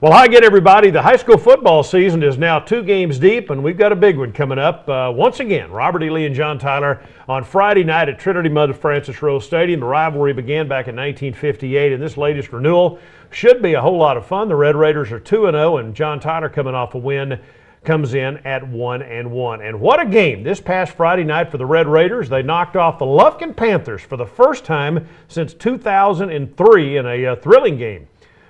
Well, hi again, everybody. The high school football season is now 2 games deep, and we've got a big one coming up. Once again, Robert E. Lee and John Tyler on Friday night at Trinity Mother Francis Rose Stadium. The rivalry began back in 1958, and this latest renewal should be a whole lot of fun. The Red Raiders are 2-0, and John Tyler, coming off a win, comes in at 1-1. And what a game this past Friday night for the Red Raiders. They knocked off the Lufkin Panthers for the first time since 2003 in a thrilling game.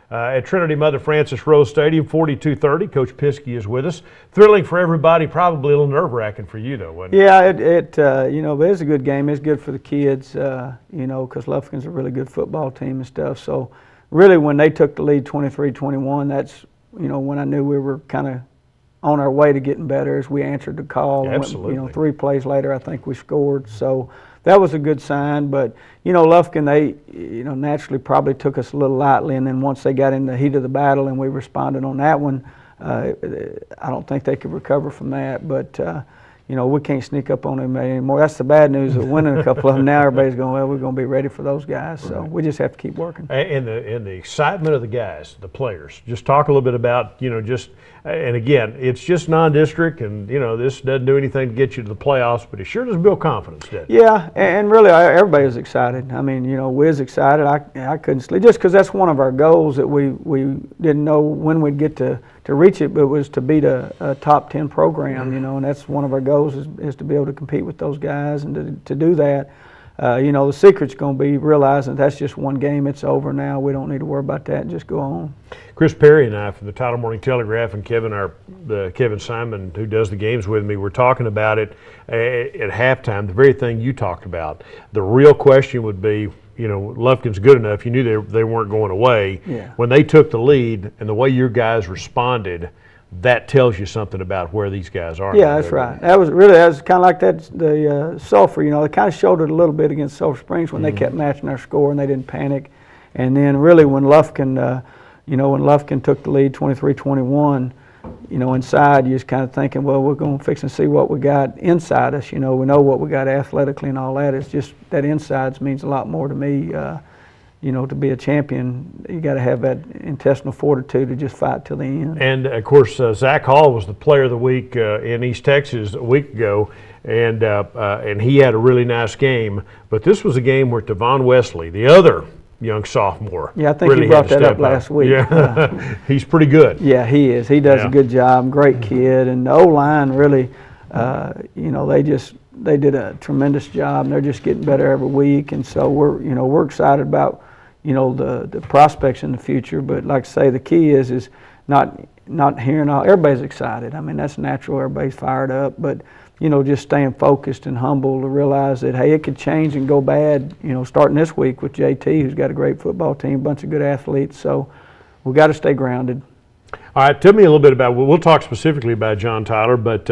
At Trinity Mother Francis Rose Stadium, 42-30. Coach Piske is with us. Thrilling for everybody, probably a little nerve-wracking for you, though, wasn't it? Yeah, but it's a good game. It's good for the kids, because Lufkin's a really good football team and stuff. So, really, when they took the lead 23-21, that's, when I knew we were kind of on our way to getting better as we answered the call. Absolutely. And 3 plays later, I think we scored. So that was a good sign. But, Lufkin, they, naturally probably took us a little lightly. And then once they got in the heat of the battle and we responded on that one, I don't think they could recover from that. But, we can't sneak up on them anymore. That's the bad news of winning a couple of them. Now everybody's going, well, we're going to be ready for those guys. So we just have to keep working. And the excitement of the guys, the players. Just talk a little bit about, and again, it's just non-district, and, this doesn't do anything to get you to the playoffs, but it sure does build confidence, doesn't it? Yeah, and really everybody was excited. I mean, we was excited. I couldn't sleep, just because that's one of our goals that we didn't know when we'd get to reach it, but it was to beat a top 10 program, and that's one of our goals is to be able to compete with those guys, and to do that. The secret's going to be realizing that's just one game. It's over now. We don't need to worry about that and just go on. Chris Perry and I from the Tyler Morning Telegraph, and Kevin Simon, who does the games with me, were talking about it at halftime, the very thing you talked about. The real question would be, Lufkin's good enough. You knew they weren't going away. Yeah. When they took the lead and the way your guys responded, that tells you something about where these guys are. Yeah, that's right. That was kind of like the Sulphur. They kind of showed it a little bit against Sulphur Springs when they kept matching our score and they didn't panic. And then really when Lufkin, took the lead 23-21, inside you're just kind of thinking, well, we're going to fix and see what we got inside us. We know what we got athletically and all that. It's just that insides means a lot more to me. To be a champion, you got to have that intestinal fortitude to just fight till the end. And of course, Zach Hall was the Player of the Week in East Texas a week ago, and he had a really nice game. But this was a game where Devon Wesley, the other young sophomore, yeah, I think really he brought that up last week. Yeah, he's pretty good. Yeah, he is. He does a good job. Great kid, and the O-line really, they did a tremendous job, and they're just getting better every week. And so we're excited about the prospects in the future. But like I say, the key is not hearing all. Everybody's excited. I mean, that's natural. Everybody's fired up, but just staying focused and humble to realize that, hey, it could change and go bad. Starting this week with JT, who's got a great football team, a bunch of good athletes. So we got to stay grounded. All right, tell me a little bit about. We'll talk specifically about John Tyler, but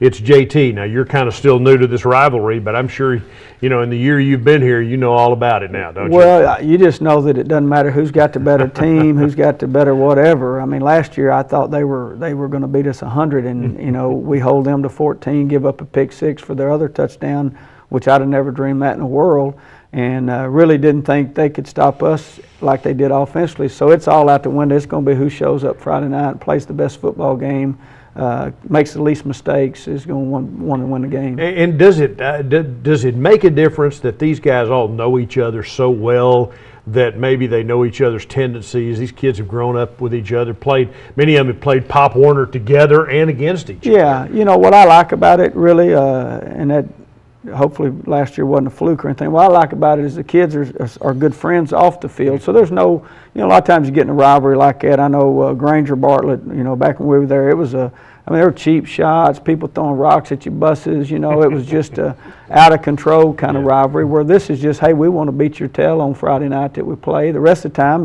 it's JT. Now, you're kind of still new to this rivalry, but I'm sure, in the year you've been here, you know all about it now, don't you? Well, you just know that it doesn't matter who's got the better team, who's got the better whatever. I mean, last year I thought they were going to beat us 100, and, we hold them to 14, give up a pick 6 for their other touchdown, which I'd have never dreamed that in the world, and really didn't think they could stop us like they did offensively. So it's all out the window. It's going to be who shows up Friday night and plays the best football game, makes the least mistakes, is going to want to win the game. And does it make a difference that these guys all know each other so well that maybe they know each other's tendencies? These kids have grown up with each other, many of them have played Pop Warner together and against each other. Yeah, what I like about it really, and that hopefully last year wasn't a fluke or anything. What I like about it is the kids are good friends off the field. So there's no, a lot of times you get in a rivalry like that. I know Granger Bartlett, back when we were there, it was they were cheap shots, people throwing rocks at your buses, it was just a out of control kind of rivalry, where this is just, hey, we want to beat your tail on Friday night that we play. The rest of the time,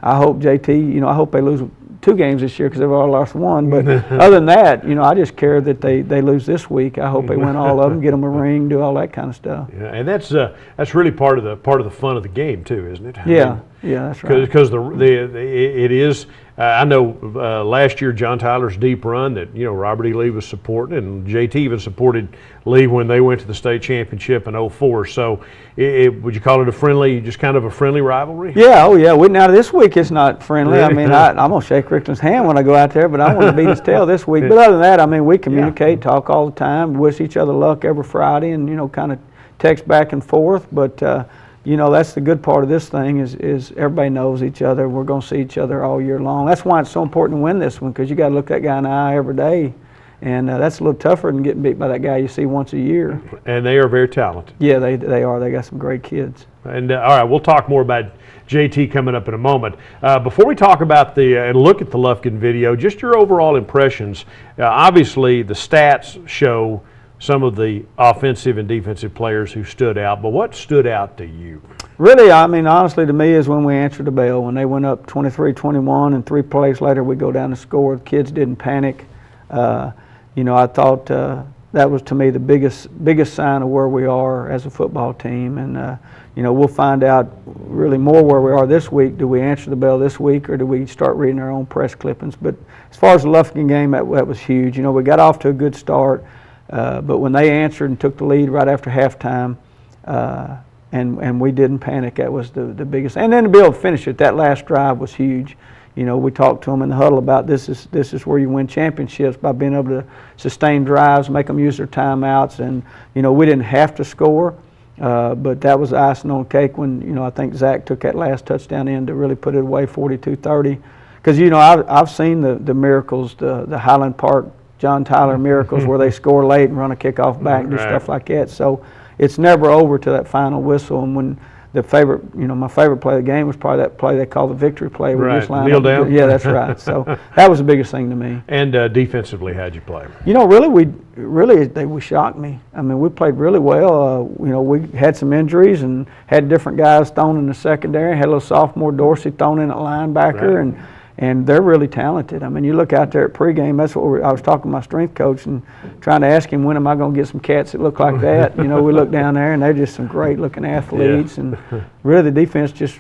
I hope JT, I hope they lose 2 games this year because they've already lost 1. But other than that, I just care that they lose this week. I hope they win all of them, get them a ring, do all that kind of stuff. Yeah, and that's really part of the fun of the game too, isn't it? Yeah, that's right. Because it is, I know last year John Tyler's deep run that Robert E. Lee was supporting, and JT even supported Lee when they went to the state championship in '04. So, would you call it a friendly, just kind of a friendly rivalry? Yeah, oh yeah. Now this week it's not friendly. I mean, I'm gonna shake Rickland's hand when I go out there, but I want to beat his tail this week. But other than that, I mean, we communicate, talk all the time, wish each other luck every Friday, and kind of text back and forth. But that's the good part of this thing is everybody knows each other. We're going to see each other all year long. That's why it's so important to win this one, because you got to look that guy in the eye every day, and that's a little tougher than getting beat by that guy you see once a year. And they are very talented. Yeah, they are. They got some great kids. And all right, we'll talk more about JT coming up in a moment. Before we talk about and look at the Lufkin video, just your overall impressions. Obviously, the stats show some of the offensive and defensive players who stood out, but what stood out to you? Really, I mean, honestly, to me is when we answered the bell. When they went up 23-21 and 3 plays later we go down to score, the kids didn't panic. I thought that was to me the biggest sign of where we are as a football team. And, we'll find out really more where we are this week. Do we answer the bell this week, or do we start reading our own press clippings? But as far as the Lufkin game, that was huge. We got off to a good start. But when they answered and took the lead right after halftime, and we didn't panic, that was the biggest. And then to be able to finish it, that last drive was huge. We talked to them in the huddle about this is where you win championships, by being able to sustain drives, make them use their timeouts. And we didn't have to score, but that was icing on the cake when I think Zach took that last touchdown in to really put it away 42-30. Because I've seen the miracles, the Highland Park John Tyler miracles where they score late and run a kickoff back and do stuff like that. So it's never over to that final whistle. And when my favorite play of the game was probably that play they call the victory play. Kneel down. Yeah, that's right. So that was the biggest thing to me. And defensively, how'd you play? Really, we shocked me. I mean, we played really well. We had some injuries and had different guys thrown in the secondary. Had a little sophomore Dorsey thrown in at linebacker, and they're really talented. I mean, you look out there at pregame, that's what I was talking to my strength coach and trying to ask him, when am I going to get some cats that look like that? We look down there, and they're just some great-looking athletes. Yeah. And really, the defense just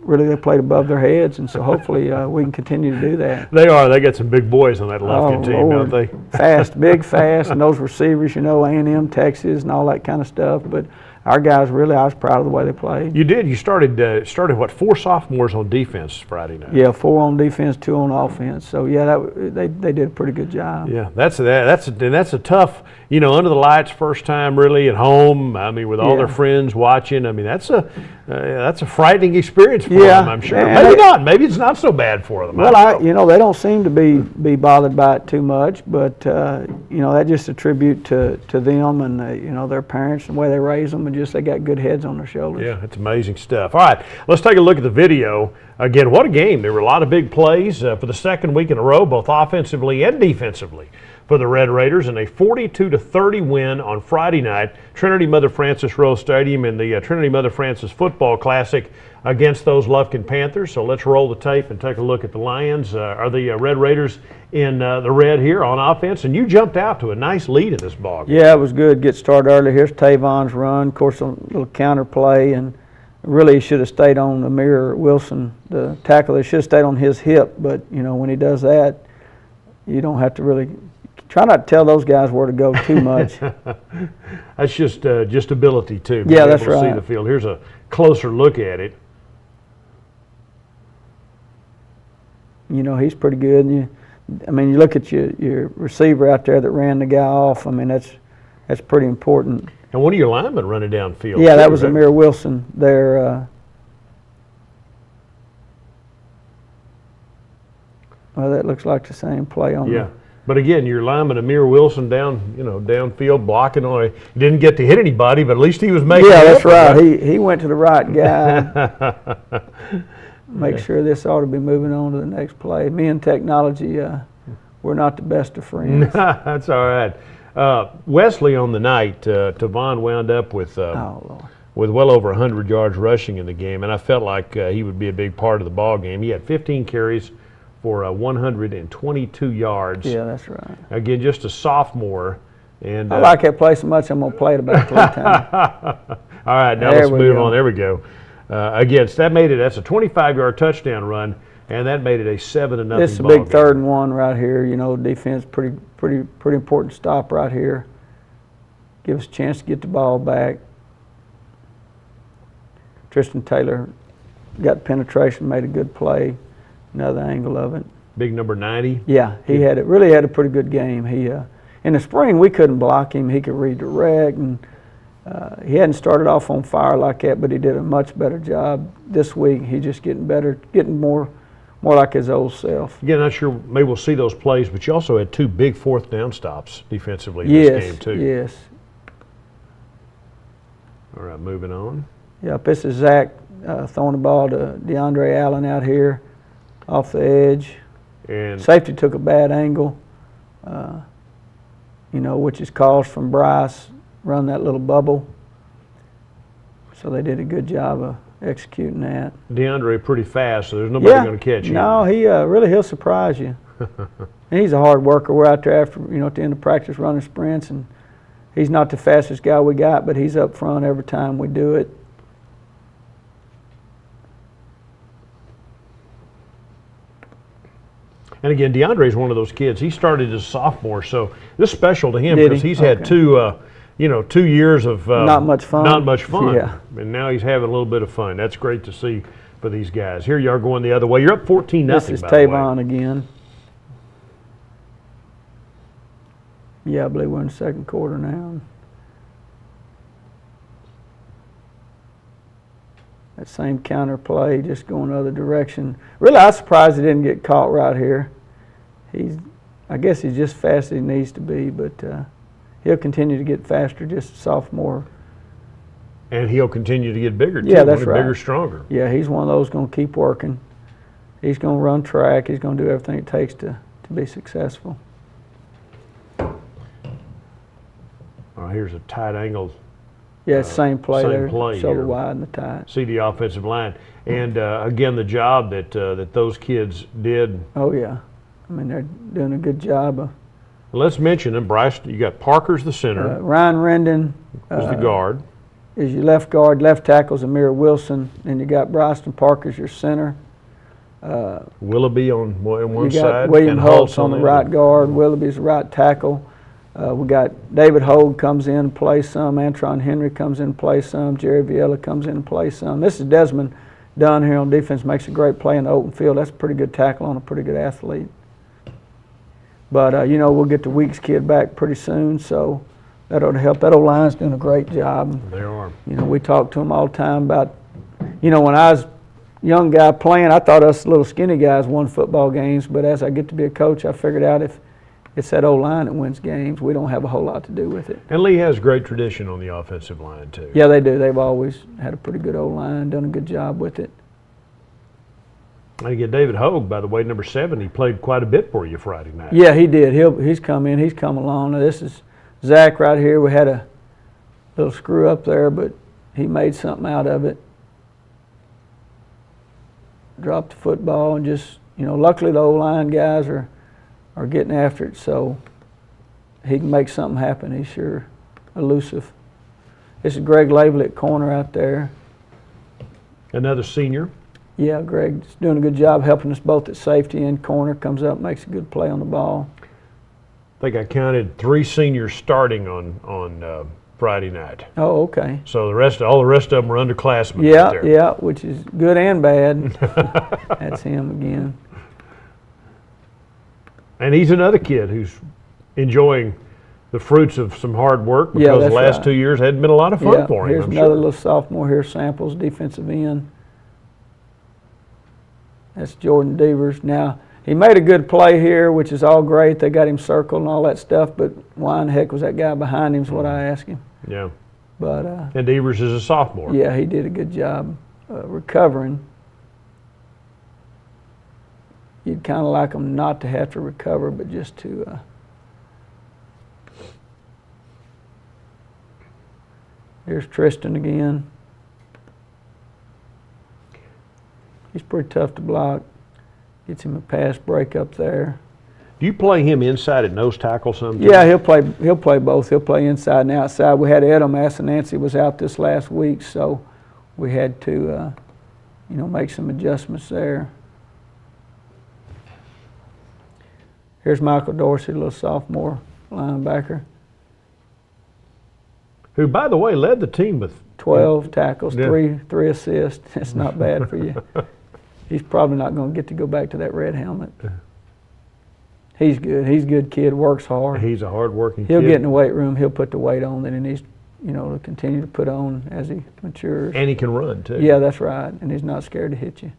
really, they played above their heads, and so hopefully we can continue to do that. They are. They got some big boys on that Lufkin team, don't they? Fast, big, fast, and those receivers, A&M, Texas, and all that kind of stuff. But our guys, really, I was proud of the way they played. You did. You started 4 sophomores on defense Friday night? Yeah, 4 on defense, 2 on offense. So yeah, they did a pretty good job. Yeah, that's a tough, under the lights first time really at home. I mean, with all their friends watching. I mean, that's a frightening experience for them, I'm sure. Maybe not. Maybe it's not so bad for them. Well, they don't seem to be bothered by it too much, but that just a tribute to them and their parents and the way they raise them, and just they got good heads on their shoulders. Yeah, it's amazing stuff. All right, let's take a look at the video. Again, what a game. There were a lot of big plays for the second week in a row, both offensively and defensively, for the Red Raiders in a 42-30 win on Friday night, Trinity Mother Frances Rose Stadium in the Trinity Mother Frances Football Classic against those Lufkin Panthers. So let's roll the tape and take a look at the Lions, or the Red Raiders in the red here on offense. And you jumped out to a nice lead in this ball game. Yeah, it was good. Get started early. Here's Tavon's run. Of course, a little counter play, and really he should have stayed on Amir Wilson, the tackle. They should have stayed on his hip, but when he does that, you don't have to really try not to tell those guys where to go too much. That's just ability too. Yeah, that's right. See the field. Here's a closer look at it. He's pretty good. And you look at your receiver out there that ran the guy off. I mean, that's pretty important. And one of your linemen running downfield. Yeah, that was Amir Wilson there. Well, that looks like the same play on. Yeah. But again, your lineman Amir Wilson downfield blocking on. He didn't get to hit anybody, but at least he was making. Yeah, that's right. He went to the right guy. Make sure this ought to be moving on to the next play. Me and technology, we're not the best of friends. That's all right. Wesley on the night, Tavon wound up with well over 100 yards rushing in the game, and I felt like he would be a big part of the ball game. He had 15 carries for 122 yards. Yeah, that's right. Again, just a sophomore. And I like that play so much, I'm going to play it about 3 times. All right, now let's move on. There we go. Again, that's a 25-yard touchdown run And that made it a 7-0 This is a ball big game. 3rd and 1 right here. You know, defense pretty important stop right here. Give us a chance to get the ball back. Tristan Taylor got penetration, made a good play. Another angle of it. Big number 90. Yeah, he really had a pretty good game. He in the spring we couldn't block him. He could redirect, and he hadn't started off on fire like that, but he did a much better job this week. He's just getting better, getting more like his old self. Again, not sure, maybe we'll see those plays, but you also had 2 big 4th down stops defensively in this game too. Yes. All right, moving on. Yep, this is Zach throwing the ball to DeAndre Allen out here off the edge. And Safety took a bad angle, you know, which is caused from Bryce run that little bubble. So they did a good job of executing that. DeAndre pretty fast, so there's nobody going to catch him. No, he'll surprise you. And he's a hard worker. We're out there after, you know, at the end of practice running sprints, and he's not the fastest guy we got, but he's up front every time we do it. And again, DeAndre is one of those kids. He started as a sophomore, so this is special to him Did because he? he's had 2 years of Not much fun. Not much fun. Yeah. And now he's having a little bit of fun. That's great to see for these guys. Here you are going the other way. You're up 14-0. This is by the way. Tavon again. Yeah, I believe we're in the 2nd quarter now. That same counter play, just going the other direction. Really, I was surprised he didn't get caught right here. I guess he's just fast as he needs to be, but he'll continue to get faster, just a sophomore. And he'll continue to get bigger, too. Yeah, that's right. Bigger, stronger. Yeah, he's one of those going to keep working. He's going to run track. He's going to do everything it takes to be successful. Here's a tight angle. Yeah, same play there. Play shoulder here. wide in the tight. See the offensive line. And again, the job that those kids did. Oh, yeah. I mean, they're doing a good job of. Let's mention them. Bryce, you got Parker's the center. Ryan Rendon Who's the guard. Is your left guard. Left tackle's Amir Wilson. And you got Bryson Parker's your center. Willoughby on one you got side. William and Holtz on the right other. guard. Willoughby's the right tackle. We got David Hogue comes in and plays some. Antron Henry comes in and plays some. Jerry Viella comes in and plays some. This is Desmond Dunn here on defense. Makes a great play in the open field. That's a pretty good tackle on a pretty good athlete. But, you know, we'll get the Weeks kid back pretty soon, so that'll help. That O-line's doing a great job. They are. You know, we talk to them all the time about, you know, when I was a young guy playing, I thought us little skinny guys won football games, but as I get to be a coach, I figured out if it's that O-line that wins games, we don't have a whole lot to do with it. And Lee has great tradition on the offensive line, too. Yeah, they do. They've always had a pretty good O-line, done a good job with it. And you get David Hogue, by the way, number 7. He played quite a bit for you Friday night. Yeah, he did. He's come in. He's come along. Now, this is Zach right here. We had a little screw up there, but he made something out of it. Dropped the football and just, you know, luckily the O-line guys are getting after it, so he can make something happen. He's sure elusive. This is Greg Laveley at corner out there. Another senior. Yeah, Greg's doing a good job helping us both at safety and corner. Comes up, makes a good play on the ball. I think I counted 3 seniors starting on Friday night. Oh, okay. So all the rest of them were underclassmen. Yeah, right there. yeah, which is good and bad. That's him again. And he's another kid who's enjoying the fruits of some hard work because Yeah, the that's last right. 2 years hadn't been a lot of fun for him. Here's I'm another sure. little sophomore here, Samples, defensive end. That's Jordan Devers. Now, he made a good play here, which is all great. They got him circled and all that stuff, but why in the heck was that guy behind him is what I asked him. Yeah. But And Devers is a sophomore. yeah, he did a good job recovering. You'd kind of like him not to have to recover, but just to here's Tristan again. He's pretty tough to block. Gets him a pass break up there. Do you play him inside at nose tackle sometimes? Yeah, he'll play both. He'll play inside and outside. We had Ed Massanancy was out this last week, so we had to, you know, make some adjustments there. Here's Michael Dorsey, a little sophomore linebacker. Who, by the way, led the team with 12 tackles, yeah. three assists. That's not bad for you. He's probably not going to get to go back to that red helmet. He's good. He's a good kid, works hard. He's a hard-working kid. He'll get in the weight room. He'll put the weight on that he needs, to continue to put on as he matures. And he can run, too. Yeah, that's right. And he's not scared to hit you.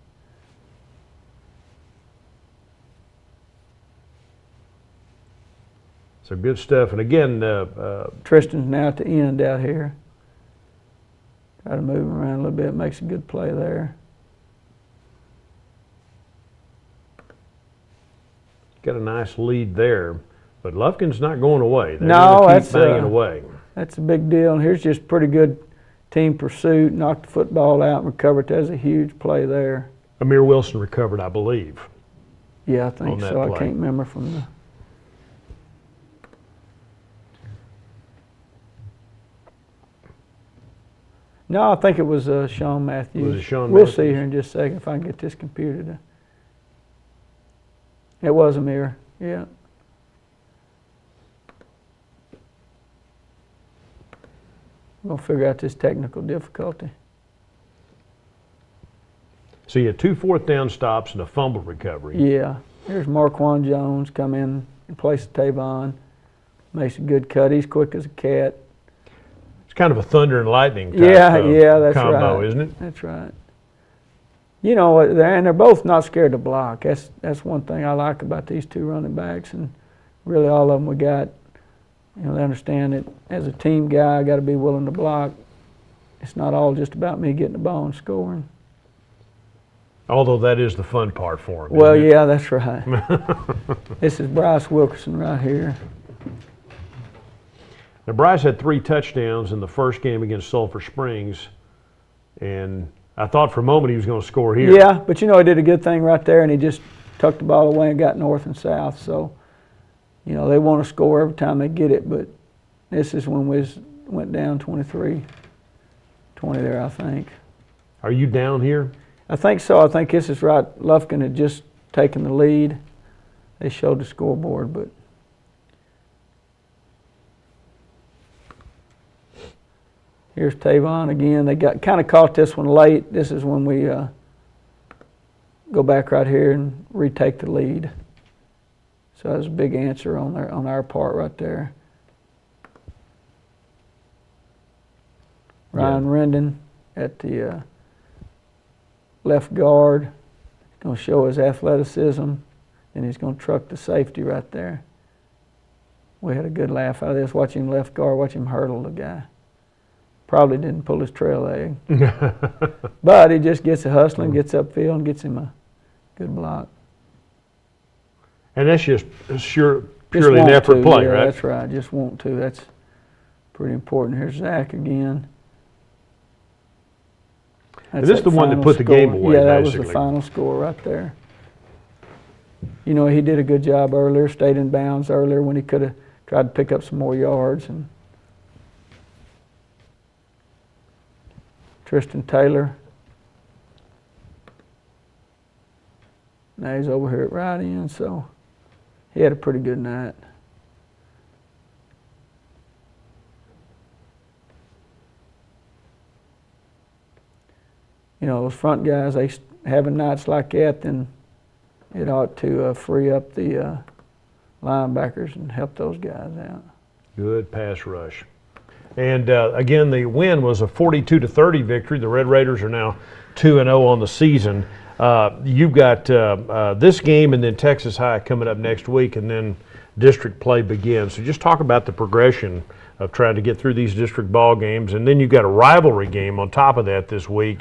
So good stuff. And again, Tristan's now at the end out here. Try to move him around a little bit. Makes a good play there. Got a nice lead there, but Lufkin's not going away. They're No, going to keep banging away. That's a big deal. And here's just pretty good team pursuit. Knocked the football out and recovered. That's a huge play there. Amir Wilson recovered, I believe. Yeah, I think so. Play. I can't remember from the. No, I think it was Sean Matthews. Was it Sean We'll Matthews? see here in just a second if I can get this computer to. It was Amir, yeah. We'll figure out this technical difficulty. So you had 2 fourth-down stops and a fumble recovery. Yeah. Here's Marquand Jones come in place of Tavon. Makes a good cut. He's quick as a cat. It's kind of a thunder and lightning type that's combo, right. isn't it? That's right. And they're both not scared to block. That's one thing I like about these two running backs, and really all of them we got. They understand that as a team guy, I got to be willing to block. It's not all just about me getting the ball and scoring. Although that is the fun part for him. Well, yeah, that's right. This is Bryce Wilkerson right here. Now, Bryce had 3 touchdowns in the first game against Sulphur Springs, and I thought for a moment he was going to score here. Yeah, but he did a good thing right there, and he just tucked the ball away and got north and south. So, they want to score every time they get it, but this is when we went down 23-20 there, I think. Are you down here? I think so. I think this is right. Lufkin had just taken the lead. They showed the scoreboard, but. Here's Tavon again. They got kind of caught this one late. This is when we go back right here and retake the lead. So that was a big answer on our part right there. Ryan Rendon at the left guard. Going to show his athleticism, and he's going to truck the safety right there. We had a good laugh out of this. Watch him left guard, watch him hurdle the guy. Probably didn't pull his trail leg. But he just gets a hustling, gets upfield, and gets him a good block. And that's just purely an effort play, yeah, right? That's right. Just want to. That's pretty important. Here's Zach again. Is this the one that put the game away, Yeah, that basically? was the final score right there. He did a good job earlier, stayed in bounds earlier when he could have tried to pick up some more yards. And Tristan Taylor. Now he's over here at right end, so he had a pretty good night. Those front guys, they having nights like that, then it ought to free up the linebackers and help those guys out. Good pass rush. And again, the win was a 42-30 victory. The Red Raiders are now 2-0 on the season. You've got this game and then Texas High coming up next week, and then district play begins. So just talk about the progression of trying to get through these district ball games, and then you've got a rivalry game on top of that this week.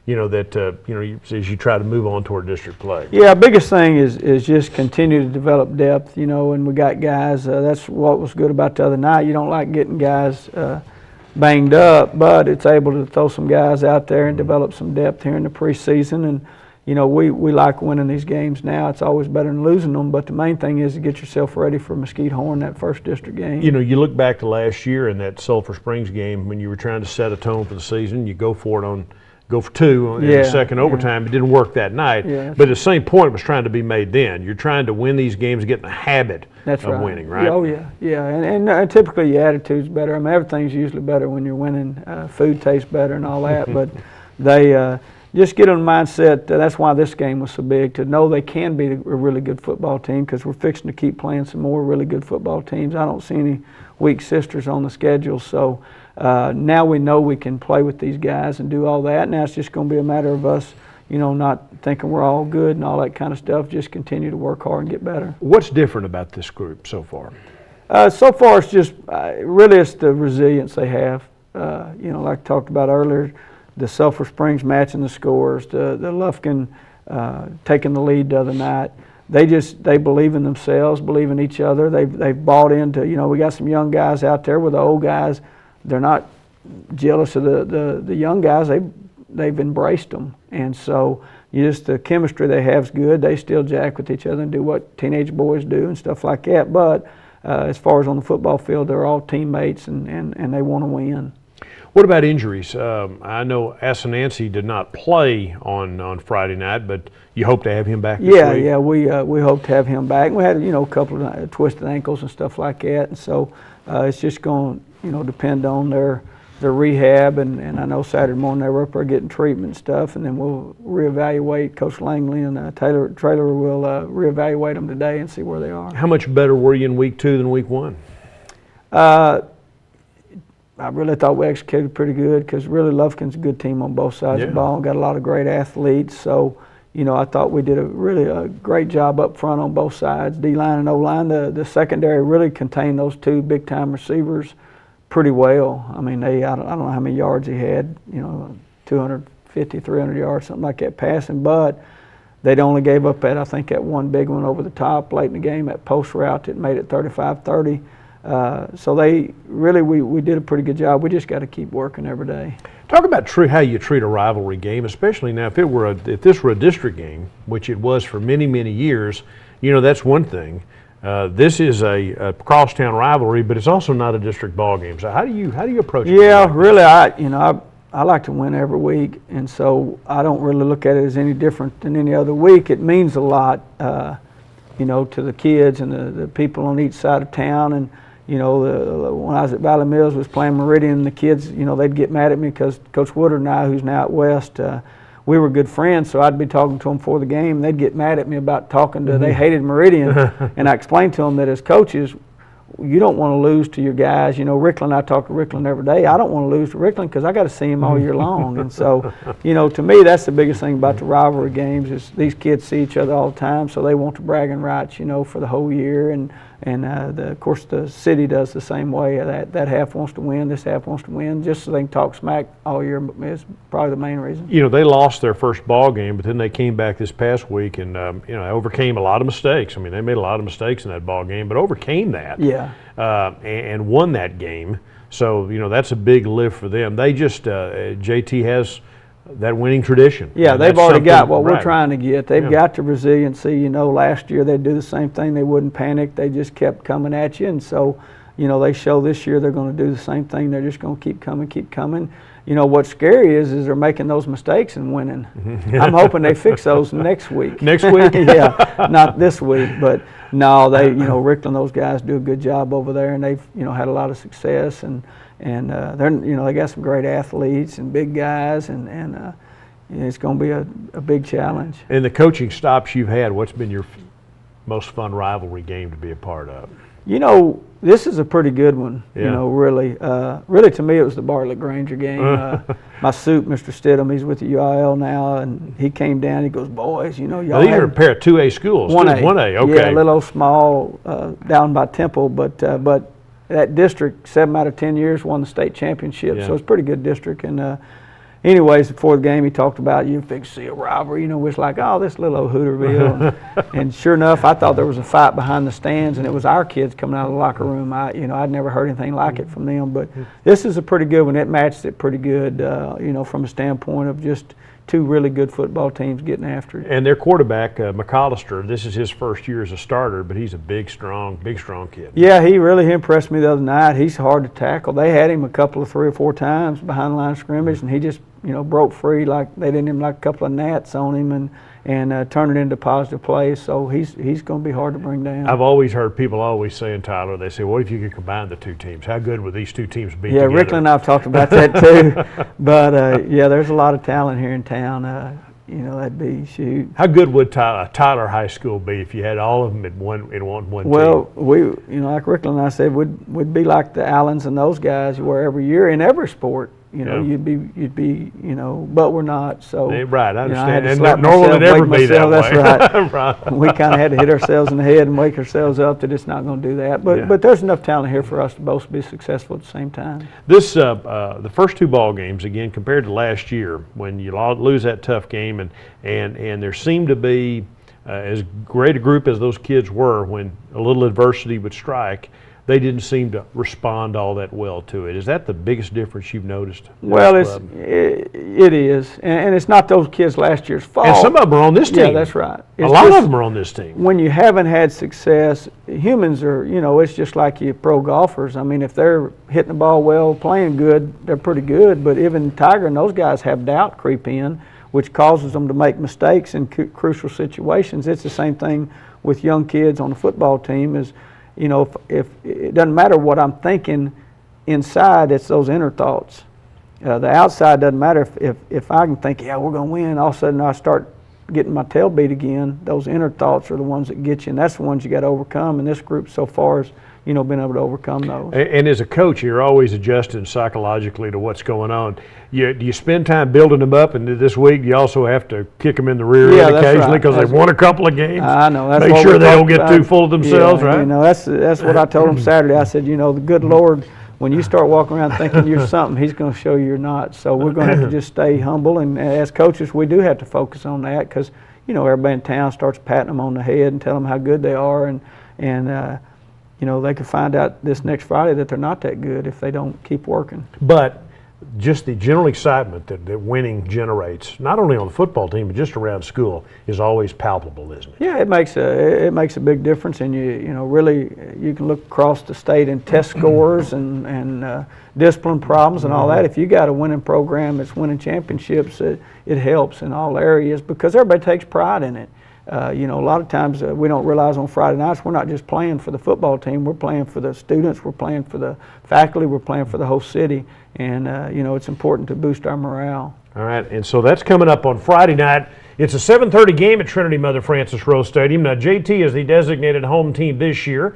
As you try to move on toward district play. Yeah, biggest thing is just continue to develop depth, and we got guys, that's what was good about the other night. You don't like getting guys banged up, but it's able to throw some guys out there and develop some depth here in the preseason. And, we like winning these games now. It's always better than losing them, but the main thing is to get yourself ready for Mesquite Horn, that first district game. You look back to last year in that Sulphur Springs game when you were trying to set a tone for the season, you go for it on go for 2 in the second overtime. It didn't work that night. Yeah, but the same point was trying to be made then. You're trying to win these games, get in the habit of winning, right? Oh, yeah, yeah. And typically your attitude's better. I mean, everything's usually better when you're winning. Food tastes better and all that. But they just get on the mindset. That's why this game was so big, to know they can be a really good football team, because we're fixing to keep playing some more really good football teams. I don't see any weak sisters on the schedule. So now we know we can play with these guys and do all that. Now it's just going to be a matter of us, not thinking we're all good and all that kind of stuff. Just continue to work hard and get better. What's different about this group so far? So far, it's just really it's the resilience they have. Like I talked about earlier, the Sulphur Springs matching the scores, the Lufkin taking the lead the other night. They believe in themselves, believe in each other. They've bought into, we got some young guys out there with the old guys. They're not jealous of the young guys. They've embraced them. And so just the chemistry they have is good. They still jack with each other and do what teenage boys do and stuff like that. But as far as on the football field, they're all teammates and they want to win. What about injuries? I know Assanancy did not play on Friday night, but you hope to have him back this week? Yeah, we hope to have him back. We had a couple of twisted ankles and stuff like that, and so it's just going to depend on their rehab. And I know Saturday morning they were up there getting treatment and stuff, and then we'll reevaluate. Coach Langley and Taylor will reevaluate them today and see where they are. How much better were you in week 2 than week 1? I really thought we executed pretty good, because really Lufkin's a good team on both sides of the ball. Got a lot of great athletes. So, I thought we did a great job up front on both sides, D-line and O-line. The secondary really contained those 2 big-time receivers pretty well. I mean, I don't know how many yards he had, 250, 300 yards, something like that passing, but they'd only gave up I think that one big one over the top late in the game, that post route that made it 35-30. So we did a pretty good job. We just got to keep working every day. Talk about how you treat a rivalry game, especially now if this were a district game, which it was for many, many years. That's one thing. This is a crosstown rivalry, but it's also not a district ball game. So how do you approach it? Yeah, really, I like to win every week, and so I don't really look at it as any different than any other week. It means a lot, to the kids and the people on each side of town. And when I was at Valley Mills, was playing Meridian, the kids, they'd get mad at me because Coach Woodard and I, who's now out west, we were good friends, so I'd be talking to them before the game. They'd get mad at me about talking to, they hated Meridian, and I explained to them that as coaches, you don't want to lose to your guys. Rickland, I talk to Rickland every day. I don't want to lose to Rickland because I got to see him all year long. And so, to me, that's the biggest thing about the rivalry games is these kids see each other all the time, so they want the bragging rights, for the whole year. And of course, the city does the same way. That half wants to win, this half wants to win, just so they can talk smack all year. Is probably the main reason. They lost their first ball game, but then they came back this past week and overcame a lot of mistakes. I mean, they made a lot of mistakes in that ball game, but overcame that. Yeah. And won that game. So that's a big lift for them. They just JT has that winning tradition. Yeah, they've already got what we're trying to get. They've got the resiliency. Last year they'd do the same thing. They wouldn't panic. They just kept coming at you. And so, they show this year they're going to do the same thing. They're just going to keep coming. What's scary is they're making those mistakes and winning. I'm hoping they fix those next week. Next week? Yeah, not this week, but no, Rickland, those guys do a good job over there, and they've, had a lot of success, and they're, they got some great athletes and big guys, and it's going to be a big challenge. In the coaching stops you've had, what's been your most fun rivalry game to be a part of? This is a pretty good one. Yeah. Really to me it was the Bartlett Granger game. My suit, Mr. Stidham, he's with the UIL now, and he came down. He goes, boys, y'all. Now, these are a pair of 2A schools. 1A, okay. Yeah, a little small down by Temple, but that district 7 out of 10 years won the state championship, so it's a pretty good district. And anyways, before the game, he talked about you fix to see a rivalry. It's like, oh, this little old Hooterville. And sure enough, I thought there was a fight behind the stands, and it was our kids coming out of the locker room. I'd never heard anything like it from them. But this is a pretty good one. It matched it pretty good, from a standpoint of just 2 really good football teams getting after it. And their quarterback, McAllister, this is his first year as a starter, but he's a big, strong kid. Yeah, he really impressed me the other night. He's hard to tackle. They had him a couple of 3 or 4 times behind the line of scrimmage, and he just broke free, like they didn't even like a couple of gnats on him, and turn it into positive plays. So he's going to be hard to bring down. I've always heard people always saying, Tyler, they say, what if you could combine the two teams? How good would these two teams be together? Rickland and I have talked about that too. But, there's a lot of talent here in town. That'd be shoot. How good would Tyler High School be if you had all of them in one team? Well, like Rickland and I said, we'd be like the Allens and those guys, where every year in every sport, you'd be, but we're not. So right, I understand. And normal would never be that way. That's right. Right. We kind of had to hit ourselves in the head and wake ourselves up that it's not going to do that. But there's enough talent here for us to both be successful at the same time. This the first two ball games, again, compared to last year when you lose that tough game, and there seemed to be as great a group as those kids were, when a little adversity would strike, they didn't seem to respond all that well to it. Is that the biggest difference you've noticed? Well, it is, and it's not those kids last year's fault. And some of them are on this team. Yeah, that's right. A lot of them are on this team. When you haven't had success, humans are, it's just like you pro golfers. I mean, if they're hitting the ball well, playing good, they're pretty good. But even Tiger and those guys have doubt creep in, which causes them to make mistakes in crucial situations. It's the same thing with young kids on the football team. If it doesn't matter what I'm thinking inside, it's those inner thoughts. The outside doesn't matter. If I can think, we're going to win, all of a sudden I start getting my tail beat again. Those inner thoughts are the ones that get you, and that's the ones you got to overcome. And this group so far has been able to overcome those. And as a coach, you're always adjusting psychologically to what's going on. Do you spend time building them up, and this week you also have to kick them in the rear end occasionally because they've won a couple of games? I know. Make sure they don't get too full of themselves, right? That's what I told them Saturday. I said, the good Lord, when you start walking around thinking you're something, He's going to show you you're not. So we're going to have to just stay humble, and as coaches, we do have to focus on that because everybody in town starts patting them on the head and telling them how good they are, and they could find out this next Friday that they're not that good if they don't keep working. But just the general excitement that winning generates, not only on the football team but just around school, is always palpable, isn't it? Yeah, it makes a big difference, and really you can look across the state and test scores and discipline problems and all that. If you got a winning program that's winning championships, it helps in all areas because everybody takes pride in it. A lot of times we don't realize on Friday nights we're not just playing for the football team, we're playing for the students, we're playing for the faculty, we're playing for the whole city, and it's important to boost our morale. All right, and so that's coming up on Friday night. It's a 7:30 game at Trinity Mother Frances Rose Stadium. Now, JT is the designated home team this year,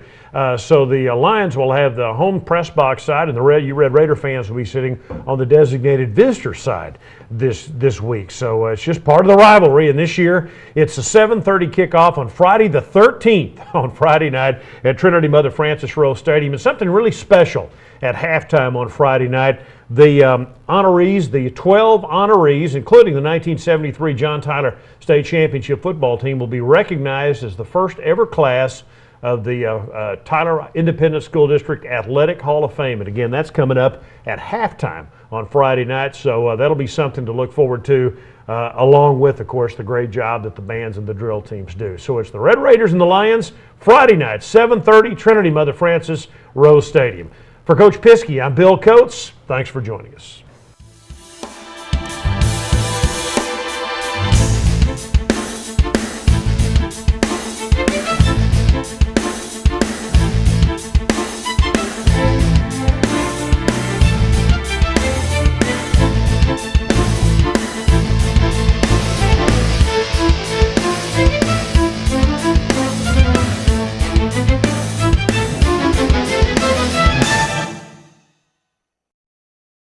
so the Lions will have the home press box side, and the Red Raider fans will be sitting on the designated visitor side this week. So it's just part of the rivalry, and this year it's a 7:30 kickoff on Friday the 13th on Friday night at Trinity Mother Frances Rose Stadium. It's something really special at halftime on Friday night. The honorees, the 12 honorees, including the 1973 John Tyler State Championship football team, will be recognized as the first ever class of the Tyler Independent School District Athletic Hall of Fame. And again, that's coming up at halftime on Friday night, so that'll be something to look forward to, along with, of course, the great job that the bands and the drill teams do. So it's the Red Raiders and the Lions, Friday night, 7:30, Trinity Mother Frances Rose Stadium. For Coach Piske, I'm Bill Coates. Thanks for joining us.